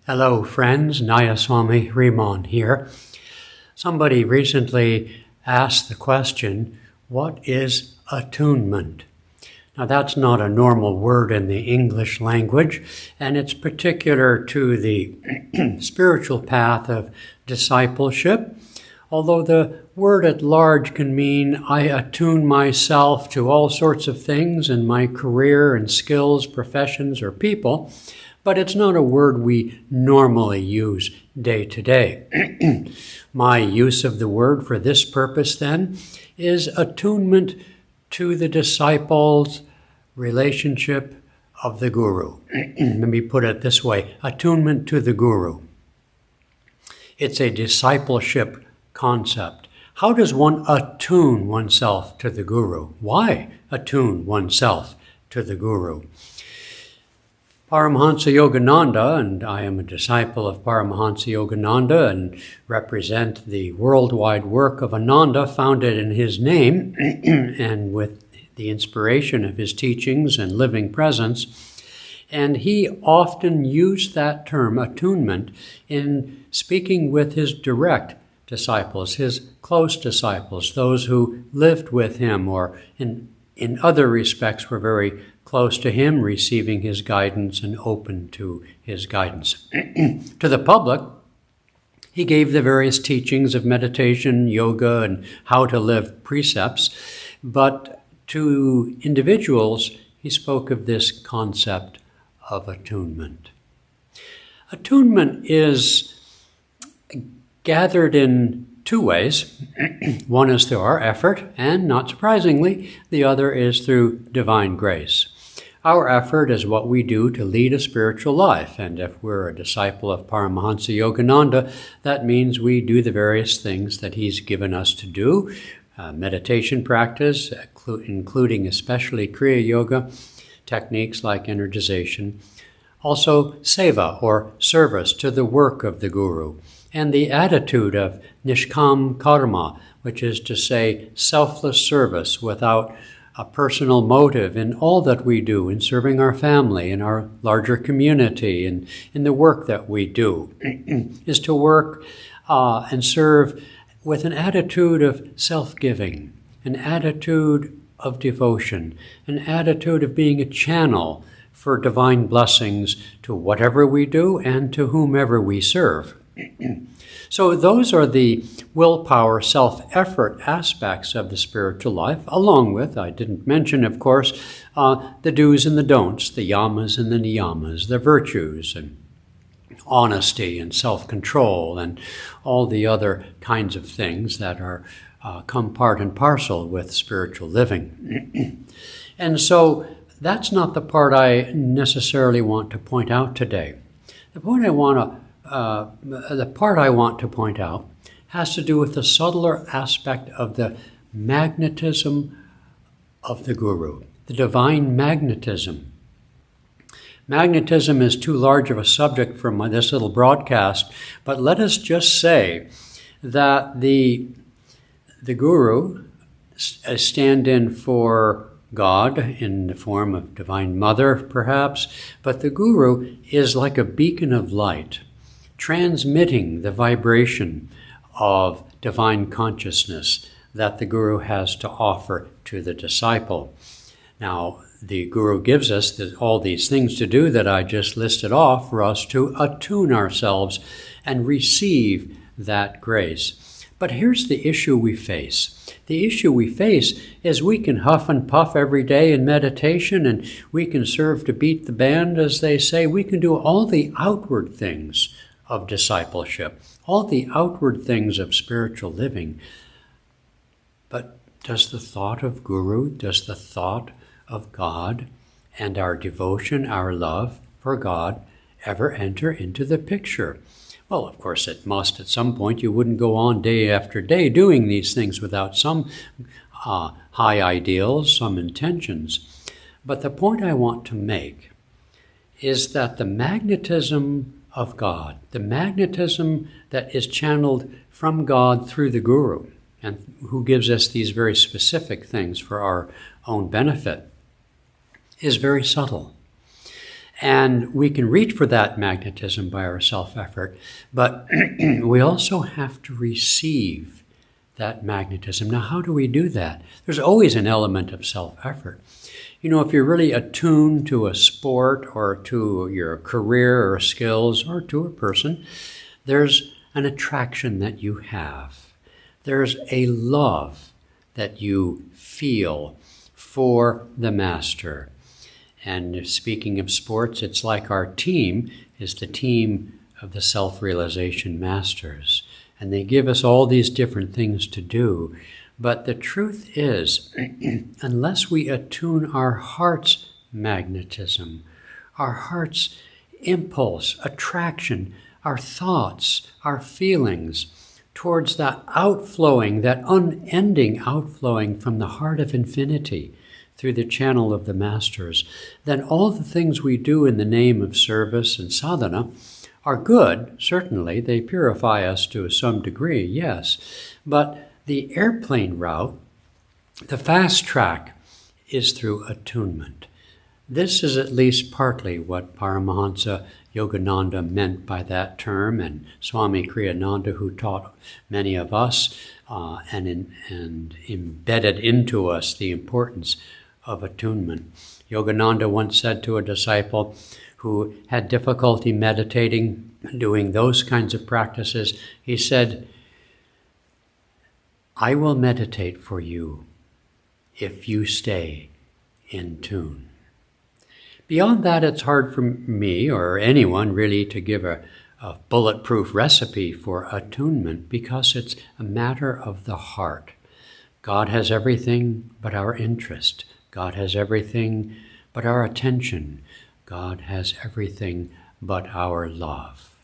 Hello friends, Nayaswami Riman here. Somebody recently asked the question, what is attunement? Now that's not a normal word in the English language, and it's particular to the spiritual path of discipleship, although the word at large can mean I attune myself to all sorts of things in my career and skills, professions, or people. But it's not a word we normally use day to day. My use of the word for this purpose, then, is attunement to the disciple's relationship of the Guru. Let me put it this way, attunement to the Guru. It's a discipleship concept. How does one attune oneself to the Guru? Why attune oneself to the Guru? Paramhansa Yogananda, and I am a disciple of Paramhansa Yogananda and represent the worldwide work of Ananda founded in his name and with the inspiration of his teachings and living presence. And he often used that term, attunement, in speaking with his direct disciples, his close disciples, those who lived with him or in other respects were very close to him, receiving his guidance and open to his guidance. To the public, he gave the various teachings of meditation, yoga, and how to live precepts. But to individuals, he spoke of this concept of attunement. Attunement is gathered in two ways. One is through our effort, and not surprisingly, the other is through divine grace. Our effort is what we do to lead a spiritual life, and if we're a disciple of Paramhansa Yogananda, that means we do the various things that he's given us to do, meditation practice, including especially Kriya Yoga, techniques like energization, also seva, or service to the work of the Guru, and the attitude of nishkam karma, which is to say selfless service without a personal motive in all that we do, in serving our family, in our larger community, and in the work that we do, is to work and serve with an attitude of self-giving, an attitude of devotion, an attitude of being a channel for divine blessings to whatever we do and to whomever we serve. So those are the willpower, self-effort aspects of the spiritual life, along with, I didn't mention, of course, the do's and the don'ts, the yamas and the niyamas, the virtues and honesty and self-control and all the other kinds of things that are come part and parcel with spiritual living. And so that's not the part I necessarily want to point out today. The part I want to point out has to do with the subtler aspect of the magnetism of the Guru, the divine magnetism. Magnetism is too large of a subject for this little broadcast, but let us just say that the Guru, a stand-in for God in the form of Divine Mother, perhaps, but the Guru is like a beacon of light, transmitting the vibration of divine consciousness that the Guru has to offer to the disciple. Now, the Guru gives us all these things to do that I just listed off for us to attune ourselves and receive that grace. But here's the issue we face. The issue we face is we can huff and puff every day in meditation, and we can serve to beat the band, as they say. We can do all the outward things of discipleship, all the outward things of spiritual living. But does the thought of Guru, does the thought of God and our devotion, our love for God ever enter into the picture? Well, of course it must at some point. You wouldn't go on day after day doing these things without some high ideals, some intentions. But the point I want to make is that the magnetism of God, the magnetism that is channeled from God through the Guru, and who gives us these very specific things for our own benefit, is very subtle. And we can reach for that magnetism by our self-effort, but we also have to receive that magnetism. Now, how do we do that? There's always an element of self-effort. You know, if you're really attuned to a sport or to your career or skills or to a person, there's an attraction that you have. There's a love that you feel for the master. And speaking of sports, it's like our team is the team of the self-realization masters. And they give us all these different things to do. But the truth is, unless we attune our heart's magnetism, our heart's impulse, attraction, our thoughts, our feelings, towards that outflowing, that unending outflowing from the heart of infinity through the channel of the masters, then all the things we do in the name of service and sadhana are good, certainly. They purify us to some degree, yes. But the airplane route, the fast track, is through attunement. This is at least partly what Paramhansa Yogananda meant by that term, and Swami Kriyananda, who taught many of us and embedded into us the importance of attunement. Yogananda once said to a disciple who had difficulty meditating, doing those kinds of practices, he said, "I will meditate for you if you stay in tune." Beyond that, it's hard for me or anyone really to give a bulletproof recipe for attunement because it's a matter of the heart. God has everything but our interest. God has everything but our attention. God has everything but our love.